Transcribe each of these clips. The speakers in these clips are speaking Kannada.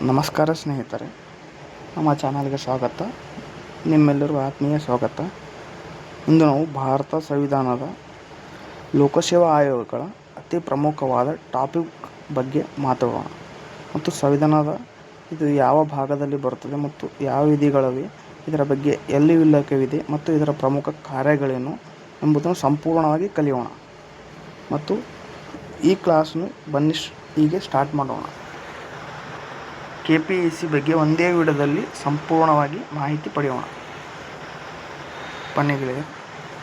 ನಮಸ್ಕಾರ ಸ್ನೇಹಿತರೆ, ನಮ್ಮ ಚಾನಲ್ಗೆ ಸ್ವಾಗತ. ನಿಮ್ಮೆಲ್ಲರಿಗೂ ಆತ್ಮೀಯ ಸ್ವಾಗತ. ಇಂದು ನಾವು ಭಾರತ ಸಂವಿಧಾನದ ಲೋಕಸೇವಾ ಆಯೋಗಗಳ ಅತಿ ಪ್ರಮುಖವಾದ ಟಾಪಿಕ್ ಬಗ್ಗೆ ಮಾತಾಡೋಣ ಮತ್ತು ಸಂವಿಧಾನದ ಇದು ಯಾವ ಭಾಗದಲ್ಲಿ ಬರುತ್ತದೆ ಮತ್ತು ಯಾವ ವಿಧಿಗಳಿವೆ, ಇದರ ಬಗ್ಗೆ ಎಲ್ಲಿ ಉಲ್ಲೇಖವಿದೆ ಮತ್ತು ಇದರ ಪ್ರಮುಖ ಕಾರ್ಯಗಳೇನು ಎಂಬುದನ್ನು ಸಂಪೂರ್ಣವಾಗಿ ಕಲಿಯೋಣ. ಮತ್ತು ಈ ಕ್ಲಾಸ್ನು ಬನ್ನಿ ಹೀಗೆ ಸ್ಟಾರ್ಟ್ ಮಾಡೋಣ. KPSC ಬಗ್ಗೆ ಒಂದೇ ವಿಡಿಯೋದಲ್ಲಿ ಸಂಪೂರ್ಣವಾಗಿ ಮಾಹಿತಿ ಪಡೆಯೋಣ. ಬನ್ನಿ ಗೆಳೆಯರೆ,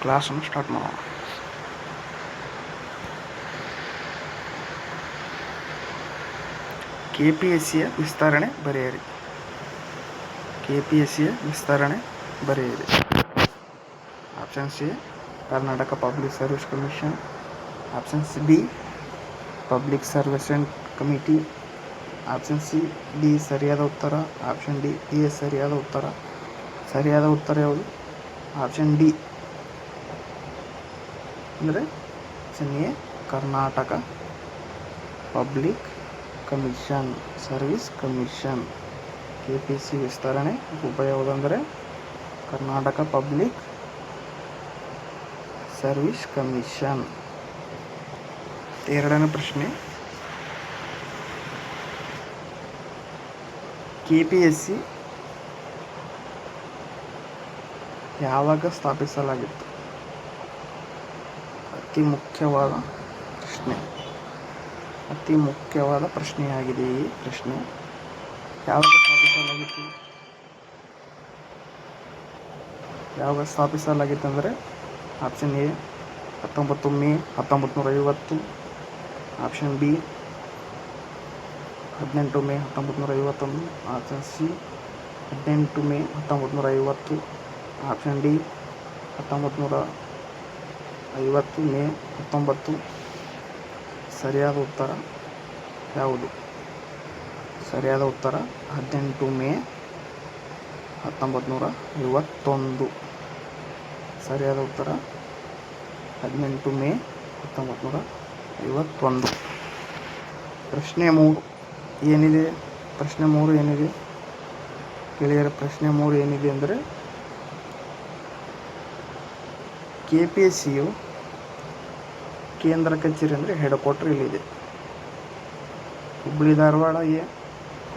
ಕ್ಲಾಸನ್ನು ಸ್ಟಾರ್ಟ್ ಮಾಡೋಣ. KPSCಯ ವಿಸ್ತರಣೆ ಬರೆಯಿರಿ. KPSCಯ ವಿಸ್ತರಣೆ ಬರೆಯಿರಿ. Option C Karnataka public service commission. Option B public servant committee. Option C D ಸರಿಯಾದ ಉತ್ತರ. ಆಪ್ಷನ್ ಡಿ ಎ ಸರಿಯಾದ ಉತ್ತರ. ಸರಿಯಾದ ಉತ್ತರ ಯಾವುದು? ಆಪ್ಷನ್ ಡಿ ಅಂದರೆ option A Karnataka public commission service commission. KPSC ವಿಸ್ತರಣೆ ರೂಪ ಯಾವುದಂದರೆ ಕರ್ನಾಟಕ ಪಬ್ಲಿಕ್ ಸರ್ವಿಸ್ ಕಮಿಷನ್. ಎರಡನೇ ಪ್ರಶ್ನೆ, KPSC ಯಾವಾಗ ಸ್ಥಾಪಿಸಲಾಗಿತ್ತು? ಅತಿ ಮುಖ್ಯವಾದ ಪ್ರಶ್ನೆಯಾಗಿದೆ ಈ ಪ್ರಶ್ನೆ. ಯಾವಾಗ ಸ್ಥಾಪಿಸಲಾಗಿತ್ತು? ಯಾವಾಗ ಸ್ಥಾಪಿಸಲಾಗಿತ್ತು ಅಂದರೆ option A 19 May 1950. Option B 18 May 1951. Option C 18 May 1950. Option D 1950 May 19. ಸರಿಯಾದ ಉತ್ತರ ಯಾವುದು? ಸರಿಯಾದ ಉತ್ತರ 18 ಮೇ 1951. ಸರಿಯಾದ ಉತ್ತರ 18 ಮೇ 1951. ಪ್ರಶ್ನೆ 3 ಏನಿದೆ? ಪ್ರಶ್ನೆ 3 ಏನಿದೆ ಗೆಳೆಯರ? ಪ್ರಶ್ನೆ 3 ಏನಿದೆ ಅಂದರೆ KPSCಯು ಕೇಂದ್ರ ಕಚೇರಿ ಅಂದರೆ ಹೆಡ್ ಕ್ವಾರ್ಟರ್ ಇಲ್ಲಿದೆ. Hubballi Dharwad A.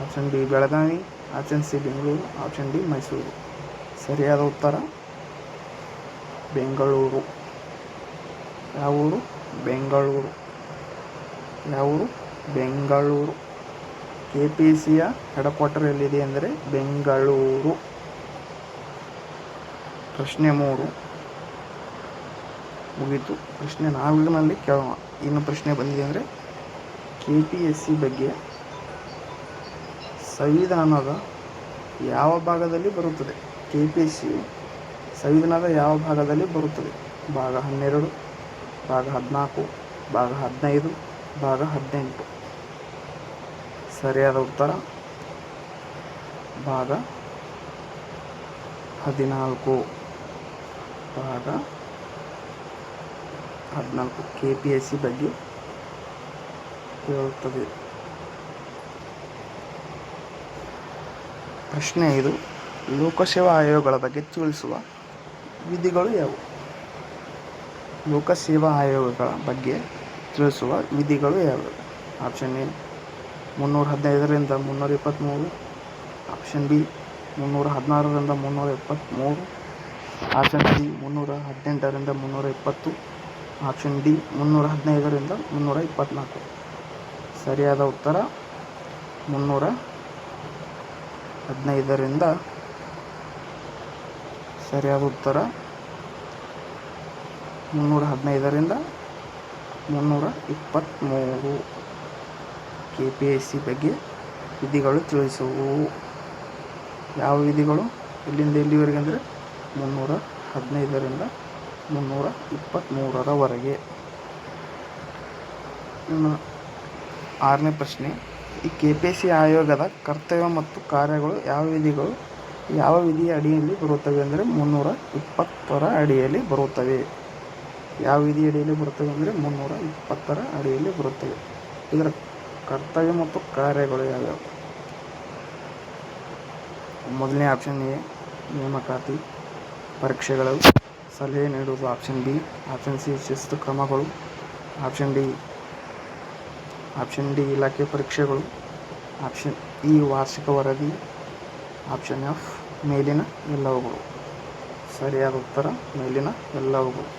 Option B Belagavi. Option C Bengaluru. Option D Mysuru. ಸರಿಯಾದ ಉತ್ತರ ಬೆಂಗಳೂರು. ಯಾವ ಊರು? ಬೆಂಗಳೂರು. ಯಾವ ಊರು? ಬೆಂಗಳೂರು. KPSCಯ ಹೆಡ್ ಕ್ವಾರ್ಟರ್ ಎಲ್ಲಿದೆ ಅಂದರೆ ಬೆಂಗಳೂರು. ಪ್ರಶ್ನೆ 3 ಮುಗೀತು. ಪ್ರಶ್ನೆ 4ನಲ್ಲಿ ಕೇಳೋಣ. ಇನ್ನು ಪ್ರಶ್ನೆ ಬಂದಿದೆ ಅಂದರೆ KPSC ಬಗ್ಗೆ ಸಂವಿಧಾನದ ಯಾವ ಭಾಗದಲ್ಲಿ ಬರುತ್ತದೆ? KPSCಯು ಸಂವಿಧಾನದ ಯಾವ ಭಾಗದಲ್ಲಿ ಬರುತ್ತದೆ? ಭಾಗ 12, ಭಾಗ 14, ಭಾಗ 15, ಭಾಗ 18. ಸರಿಯಾದ ಉತ್ತರ ಭಾಗ 14. ಭಾಗ 14 KPSC ಬಗ್ಗೆ ಹೇಳುತ್ತದೆ. ಪ್ರಶ್ನೆ 5 ಲೋಕಸೇವಾ ಆಯೋಗಗಳ ಬಗ್ಗೆ ತಿಳಿಸುವ ವಿಧಿಗಳು ಯಾವುವು? ಲೋಕಸೇವಾ ಆಯೋಗಗಳ ಬಗ್ಗೆ ತಿಳಿಸುವ ವಿಧಿಗಳು ಯಾವುವು? ಆಪ್ಷನ್ ಎ 315ರಿಂದ 323. ಆಪ್ಷನ್ ಬಿ 316ರಿಂದ 373. ಆಪ್ಷನ್ ಸಿ 318ರಿಂದ 320. ಆಪ್ಷನ್ ಡಿ 315ರಿಂದ 324. ಸರಿಯಾದ ಉತ್ತರ 315ರಿಂದ. ಸರಿಯಾದ ಉತ್ತರ 315ರಿಂದ 323. KPSC ಬಗ್ಗೆ ವಿಧಿಗಳು ತಿಳಿಸುವು. ಯಾವ ವಿಧಿಗಳು? ಎಲ್ಲಿಂದ ಎಲ್ಲಿವರೆಗೆ ಅಂದರೆ 315ರಿಂದ 323ರವರೆಗೆ. ಇನ್ನು 6ನೇ ಪ್ರಶ್ನೆ, ಈ KPSC ಆಯೋಗದ ಕರ್ತವ್ಯ ಮತ್ತು ಕಾರ್ಯಗಳು ಯಾವ ವಿಧಿಗಳು ಯಾವ ವಿಧಿಯ ಅಡಿಯಲ್ಲಿ ಬರುತ್ತವೆ ಅಂದರೆ 320ರ ಅಡಿಯಲ್ಲಿ ಬರುತ್ತವೆ. ಯಾವ ವಿಧಿ ಅಡಿಯಲ್ಲಿ ಬರುತ್ತವೆ ಅಂದರೆ 320ರ ಅಡಿಯಲ್ಲಿ ಬರುತ್ತವೆ. ಇದರ ಕರ್ತವ್ಯ ಮತ್ತು ಕಾರ್ಯಗಳು ಯಾವ್ಯಾವು? ಮೊದಲನೇ ಆಪ್ಷನ್ ಎ ನೇಮಕಾತಿ ಪರೀಕ್ಷೆಗಳು ಸಲಹೆ ನೀಡುವುದು, ಆಪ್ಷನ್ ಬಿ, ಆಪ್ಷನ್ ಸಿ ಶಿಸ್ತು ಕ್ರಮಗಳು, ಆಪ್ಷನ್ ಡಿ ಇಲಾಖೆ ಪರೀಕ್ಷೆಗಳು, ಆಪ್ಷನ್ ಇ ವಾರ್ಷಿಕ ವರದಿ, ಆಪ್ಷನ್ ಎಫ್ ಮೇಲಿನ ಎಲ್ಲವುಗಳು. ಸರಿಯಾದ ಉತ್ತರ ಮೇಲಿನ ಎಲ್ಲವುಗಳು.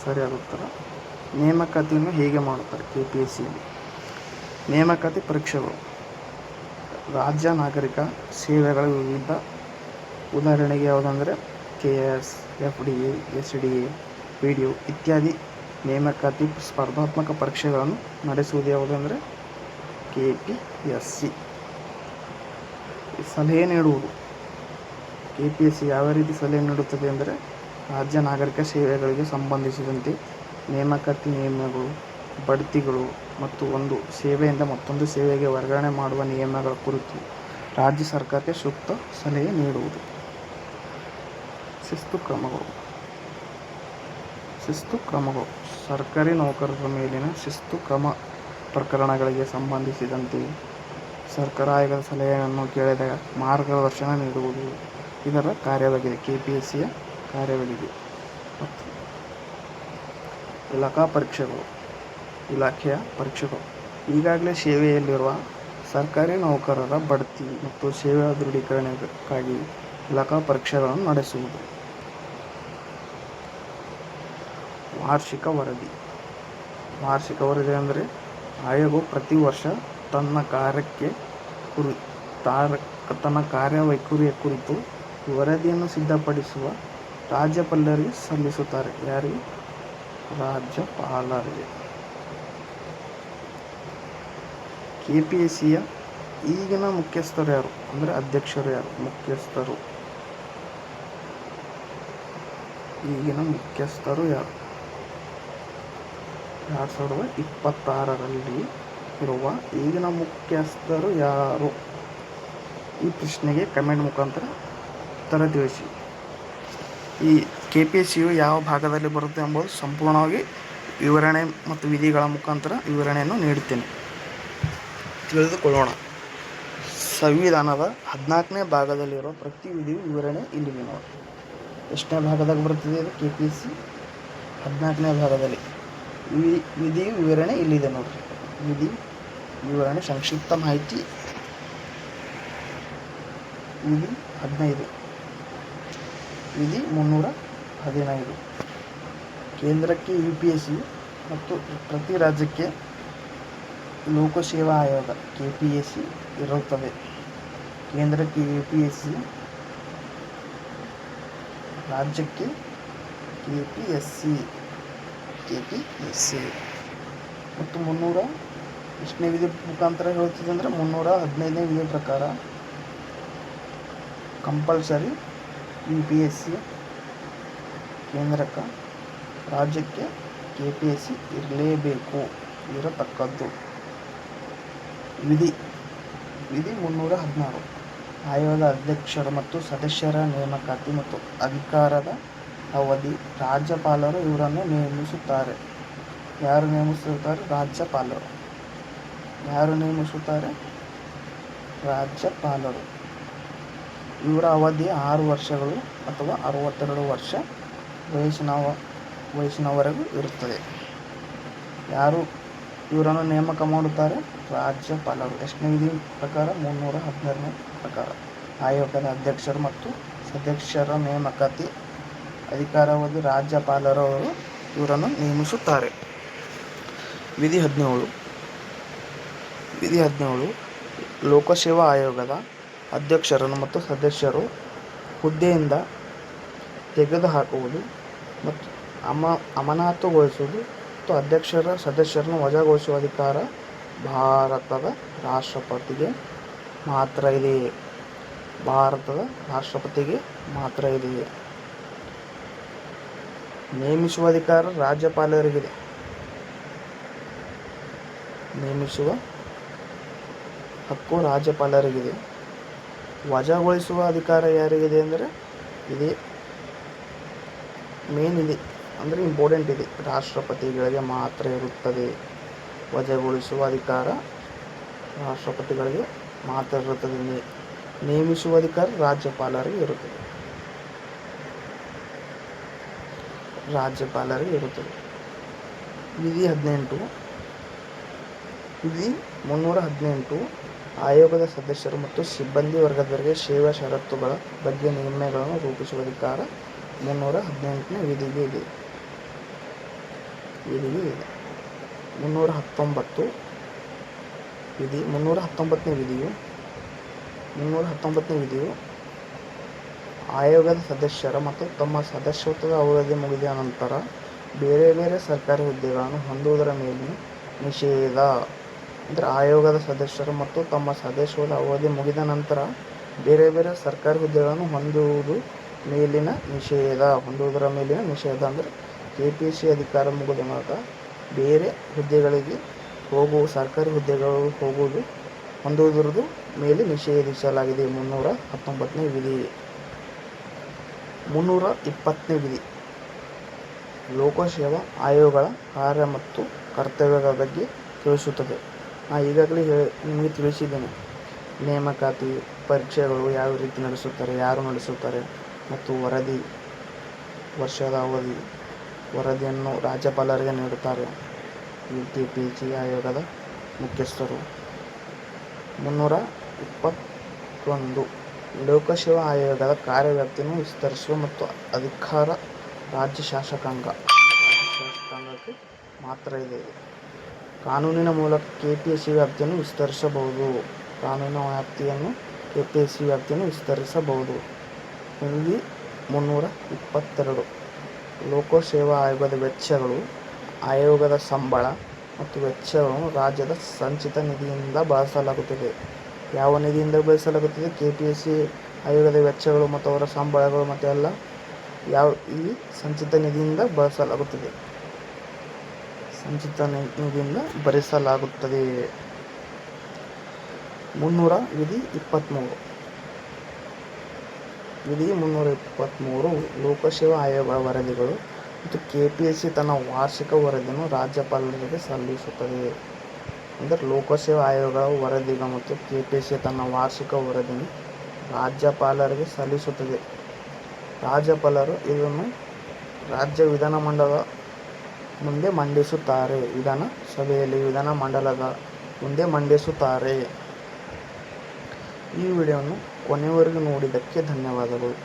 ಸರಿಯಾದ ಉತ್ತರ. ನೇಮಕಾತಿಯನ್ನು ಹೇಗೆ ಮಾಡುತ್ತಾರೆ KPSCಯಲ್ಲಿ? ನೇಮಕಾತಿ ಪರೀಕ್ಷೆಗಳು ರಾಜ್ಯ ನಾಗರಿಕ ಸೇವೆಗಳ ವಿವಿಧ, ಉದಾಹರಣೆಗೆ ಯಾವುದಂದರೆ KS, FDA, SDA, PDO ಇತ್ಯಾದಿ ನೇಮಕಾತಿ ಸ್ಪರ್ಧಾತ್ಮಕ ಪರೀಕ್ಷೆಗಳನ್ನು ನಡೆಸುವುದು ಯಾವುದಂದರೆ KPSC. ಸಲಹೆ ನೀಡುವುದು KPSC ಯಾವ ರೀತಿ ಸಲಹೆ ನೀಡುತ್ತದೆ ಅಂದರೆ ರಾಜ್ಯ ನಾಗರಿಕ ಸೇವೆಗಳಿಗೆ ಸಂಬಂಧಿಸಿದಂತೆ ನೇಮಕಾತಿ ನಿಯಮಗಳು, ಬಡ್ತಿಗಳು ಮತ್ತು ಒಂದು ಸೇವೆಯಿಂದ ಮತ್ತೊಂದು ಸೇವೆಗೆ ವರ್ಗಾವಣೆ ಮಾಡುವ ನಿಯಮಗಳ ಕುರಿತು ರಾಜ್ಯ ಸರ್ಕಾರಕ್ಕೆ ಸೂಕ್ತ ಸಲಹೆ ನೀಡುವುದು. ಶಿಸ್ತು ಕ್ರಮಗಳು ಸರ್ಕಾರಿ ನೌಕರರ ಮೇಲಿನ ಶಿಸ್ತು ಕ್ರಮ ಪ್ರಕರಣಗಳಿಗೆ ಸಂಬಂಧಿಸಿದಂತೆ ಸರ್ಕಾರ ಆಯೋಗದ ಸಲಹೆಯನ್ನು ಕೇಳಿದಾಗ ಮಾರ್ಗದರ್ಶನ ನೀಡುವುದು ಇದರ ಕಾರ್ಯವಾಗಿದೆ, KPSCಯ ಕಾರ್ಯವಾಗಿದೆ. ಮತ್ತು ಇಲಾಖೆಯ ಪರೀಕ್ಷೆಗಳು ಈಗಾಗಲೇ ಸೇವೆಯಲ್ಲಿರುವ ಸರ್ಕಾರಿ ನೌಕರರ ಬಡ್ತಿ ಮತ್ತು ಸೇವಾ ದೃಢೀಕರಣಕ್ಕಾಗಿ ಇಲಾಖಾ ಪರೀಕ್ಷೆಗಳನ್ನು ನಡೆಸುವುದು. ವಾರ್ಷಿಕ ವರದಿ ಅಂದರೆ ಆಯೋಗವು ಪ್ರತಿ ವರ್ಷ ತನ್ನ ಕಾರ್ಯವೈಖರಿಯ ಕುರಿತು ವರದಿಯನ್ನು ಸಿದ್ಧಪಡಿಸುವ ರಾಜ್ಯಪಾಲರಿಗೆ ಸಲ್ಲಿಸುತ್ತಾರೆ. ಯಾರಿಗೆ? ರಾಜ್ಯಪಾಲರಿಗೆ. KPSCಯ ಈಗಿನ ಮುಖ್ಯಸ್ಥರು ಯಾರು ಅಂದರೆ ಅಧ್ಯಕ್ಷರು ಯಾರು? ಈಗಿನ ಮುಖ್ಯಸ್ಥರು ಯಾರು? 2026ರಲ್ಲಿ ಇರುವ ಈಗಿನ ಮುಖ್ಯಸ್ಥರು ಯಾರು? ಈ ಪ್ರಶ್ನೆಗೆ ಕಮೆಂಟ್ ಮುಖಾಂತರ ಉತ್ತರ ತಿಳಿಸಿ. ಈ KPSCಯು ಯಾವ ಭಾಗದಲ್ಲಿ ಬರುತ್ತೆ ಎಂಬುದು ಸಂಪೂರ್ಣವಾಗಿ ವಿವರಣೆ ಮತ್ತು ವಿಧಿಗಳ ಮುಖಾಂತರ ವಿವರಣೆಯನ್ನು ನೀಡುತ್ತೇನೆ, ತಿಳಿದುಕೊಳ್ಳೋಣ. ಸಂವಿಧಾನದ 14ನೇ ಭಾಗದಲ್ಲಿರುವ ಪ್ರತಿ ವಿಧಿಯು ವಿವರಣೆ ಇಲ್ಲಿದೆ ನೋಡಿ. ಎಷ್ಟನೇ ಭಾಗದಾಗ ಬರುತ್ತದೆ ಇದು? KPSC 14ನೇ ಭಾಗದಲ್ಲಿ ವಿಧಿಯು ವಿವರಣೆ ಇಲ್ಲಿದೆ ನೋಡಿರಿ. ವಿಧಿ ವಿವರಣೆ ಸಂಕ್ಷಿಪ್ತ ಮಾಹಿತಿ. ವಿಧಿ 15, ವಿಧಿ 315. ಕೇಂದ್ರಕ್ಕೆ UPSC ಮತ್ತು ಪ್ರತಿ ರಾಜ್ಯಕ್ಕೆ ಲೋಕಸೇವಾ ಆಯೋಗ KPSC ಇರುತ್ತದೆ. ಕೇಂದ್ರಕ್ಕೆ UPSC, ರಾಜ್ಯಕ್ಕೆ KPSC ಮತ್ತು 300 ಎಷ್ಟನೇ ವಿಧಿ ಮುಖಾಂತರ ಹೇಳ್ತಿದೆ ಅಂದರೆ 315ನೇ ವಿಧಿ ಪ್ರಕಾರ ಕಂಪಲ್ಸರಿ UPSC ಕೇಂದ್ರಕ್ಕೆ, ರಾಜ್ಯಕ್ಕೆ KPSC ಇರತಕ್ಕದ್ದು. ವಿಧಿ 316 ಆಯೋಗದ ಅಧ್ಯಕ್ಷರ ಮತ್ತು ಸದಸ್ಯರ ನೇಮಕಾತಿ ಮತ್ತು ಅಧಿಕಾರದ ಅವಧಿ. ರಾಜ್ಯಪಾಲರು ಇವರನ್ನು ನೇಮಿಸುತ್ತಾರೆ. ಯಾರು ನೇಮಿಸುತ್ತಾರೆ? ರಾಜ್ಯಪಾಲರು. ಇವರ ಅವಧಿ 6 ವರ್ಷಗಳು ಅಥವಾ 62 ವರ್ಷ ವಯಸ್ಸಿನವರೆಗೂ ಇರುತ್ತದೆ. ಯಾರು ಇವರನ್ನು ನೇಮಕ ಮಾಡುತ್ತಾರೆ? ರಾಜ್ಯಪಾಲರು. ಎಷ್ಟನೇ ವಿಧಿ ಪ್ರಕಾರ? 316ನೇ ಪ್ರಕಾರ. ಆಯೋಗದ ಅಧ್ಯಕ್ಷರು ಮತ್ತು ಸದಸ್ಯರ ನೇಮಕಾತಿ ಅಧಿಕಾರಾವಧಿ ರಾಜ್ಯಪಾಲರವರು ಇವರನ್ನು ನೇಮಿಸುತ್ತಾರೆ. ವಿಧಿ 17 ಲೋಕಸೇವಾ ಆಯೋಗದ ಅಧ್ಯಕ್ಷರನ್ನು ಮತ್ತು ಸದಸ್ಯರು ಹುದ್ದೆಯಿಂದ ತೆಗೆದುಹಾಕುವುದು ಮತ್ತು ಅಮಾನತುಗೊಳಿಸುವುದು ಮತ್ತು ಅಧ್ಯಕ್ಷರ ಸದಸ್ಯರನ್ನು ವಜಾಗೊಳಿಸುವ ಅಧಿಕಾರ ಭಾರತದ ರಾಷ್ಟ್ರಪತಿಗೆ ಮಾತ್ರ ಇದೆ. ನೇಮಿಸುವ ಅಧಿಕಾರ ರಾಜ್ಯಪಾಲರಿಗಿದೆ. ನೇಮಿಸುವ ಹಕ್ಕು ರಾಜ್ಯಪಾಲರಿಗಿದೆ. ವಜಾಗೊಳಿಸುವ ಅಧಿಕಾರ ಯಾರಿಗಿದೆ ಅಂದರೆ ಇದೆ ಮೇನ್ ಇದೆ ಅಂದರೆ ಇಂಪಾರ್ಟೆಂಟ್ ಇದೆ, ರಾಷ್ಟ್ರಪತಿಗಳಿಗೆ ಮಾತ್ರ ಇರುತ್ತದೆ ವಜಾಗೊಳಿಸುವ ಅಧಿಕಾರ. ರಾಷ್ಟ್ರಪತಿಗಳಿಗೆ ಮಾತ್ರ ಇರುತ್ತದೆ. ನೇಮಿಸುವ ಅಧಿಕಾರ ರಾಜ್ಯಪಾಲರಿಗೆ ಇರುತ್ತದೆ. ವಿಧಿ 18. ವಿಧಿ 318 ಆಯೋಗದ ಸದಸ್ಯರು ಮತ್ತು ಸಿಬ್ಬಂದಿ ವರ್ಗದವರಿಗೆ ಸೇವಾ ಷರತ್ತುಗಳ ಬಗ್ಗೆ ನಿಯಮಗಳನ್ನು ರೂಪಿಸುವ ಅಧಿಕಾರ 318ನೇ ವಿಧಿಗೆ ಇದೆ. 319 ವಿಧಿ 319ನೇ ವಿಧಿಯು ಆಯೋಗದ ಸದಸ್ಯರ ಮತ್ತು ತಮ್ಮ ಸದಸ್ಯತ್ವದ ಅವಧಿ ಮುಗಿದ ನಂತರ ಬೇರೆ ಬೇರೆ ಸರ್ಕಾರಿ ಹುದ್ದೆಗಳನ್ನು ಹೊಂದುವುದರ ಮೇಲಿನ ನಿಷೇಧ. ಅಂದರೆ ಆಯೋಗದ ಸದಸ್ಯರು ಮತ್ತು ತಮ್ಮ ಸದಸ್ಯತ್ವದ ಅವಧಿ ಮುಗಿದ ನಂತರ ಬೇರೆ ಬೇರೆ ಸರ್ಕಾರಿ ಹುದ್ದೆಗಳನ್ನು ಹೊಂದುವುದರ ಮೇಲಿನ ನಿಷೇಧ. ಅಂದರೆ KPSC ಅಧಿಕಾರ ಮುಗಿದ ನಂತರ ಬೇರೆ ಹುದ್ದೆಗಳಿಗೆ ಸರ್ಕಾರಿ ಹುದ್ದೆಗಳು ಹೊಂದುವುದರ ಮೇಲೆ ನಿಷೇಧಿಸಲಾಗಿದೆ. 319ನೇ ವಿಧಿ. 320ನೇ ವಿಧಿ ಲೋಕಸೇವಾ ಆಯೋಗಗಳ ಕಾರ್ಯ ಮತ್ತು ಕರ್ತವ್ಯಗಳ ಬಗ್ಗೆ ತಿಳಿಸುತ್ತದೆ. ಈಗಾಗಲೇ ನಿಮಗೆ ತಿಳಿಸಿದ್ದೇನೆ. ನೇಮಕಾತಿ, ಪರೀಕ್ಷೆಗಳು ಯಾವ ರೀತಿ ನಡೆಸುತ್ತಾರೆ, ಯಾರು ನಡೆಸುತ್ತಾರೆ, ಮತ್ತು ವರ್ಷದ ಅವಧಿ ವರದಿಯನ್ನು ರಾಜ್ಯಪಾಲರಿಗೆ ನೀಡುತ್ತಾರೆ KPSC ಆಯೋಗದ ಮುಖ್ಯಸ್ಥರು. 321 ಲೋಕಸೇವಾ ಆಯೋಗದ ಕಾರ್ಯವ್ಯಾಪ್ತಿಯನ್ನು ವಿಸ್ತರಿಸುವ ಮತ್ತು ಅಧಿಕಾರ ರಾಜ್ಯ ಶಾಸಕಾಂಗಕ್ಕೆ ಮಾತ್ರ ಇದೆ. ಕಾನೂನಿನ ಮೂಲಕ KPSC ವ್ಯಾಪ್ತಿಯನ್ನು ವಿಸ್ತರಿಸಬಹುದು. ವಿಧಿ 322 ಲೋಕಸೇವಾ ಆಯೋಗದ ವೆಚ್ಚಗಳು. ಆಯೋಗದ ಸಂಬಳ ಮತ್ತು ವೆಚ್ಚಗಳನ್ನು ರಾಜ್ಯದ ಸಂಚಿತ ನಿಧಿಯಿಂದ ಬಳಸಲಾಗುತ್ತದೆ. ಯಾವ ನಿಧಿಯಿಂದ ಬಳಸಲಾಗುತ್ತದೆ? KPSC ಆಯೋಗದ ವೆಚ್ಚಗಳು ಮತ್ತು ಅವರ ಸಂಬಳಗಳು ಮತ್ತು ಎಲ್ಲ ಈ ಸಂಚಿತ ನಿಧಿಯಿಂದ ಭರಿಸಲಾಗುತ್ತದೆ. ವಿಧಿ 323 ಲೋಕಸೇವಾ ಆಯೋಗಗಳ ವರದಿಗಳು ಮತ್ತು KPSC ತನ್ನ ವಾರ್ಷಿಕ ವರದಿಯನ್ನು ರಾಜ್ಯಪಾಲರಿಗೆ ಸಲ್ಲಿಸುತ್ತದೆ. ಅಂದರೆ ಲೋಕಸೇವಾ ಆಯೋಗಗಳ ವರದಿಗಳು ಮತ್ತು KPSC ತನ್ನ ವಾರ್ಷಿಕ ವರದಿಯನ್ನು ರಾಜ್ಯಪಾಲರಿಗೆ ಸಲ್ಲಿಸುತ್ತದೆ. ರಾಜ್ಯಪಾಲರು ಇದನ್ನು ರಾಜ್ಯ ವಿಧಾನಮಂಡಲದ ಮುಂದೆ ಮಂಡಿಸುತ್ತಾರೆ. ವಿಧಾನಮಂಡಲದ ಮುಂದೆ ಮಂಡಿಸುತ್ತಾರೆ. ಈ ವಿಡಿಯೋವನ್ನು ಕೊನೆಯವರೆಗೂ ನೋಡಿದ್ದಕ್ಕೆ ಧನ್ಯವಾದಗಳು.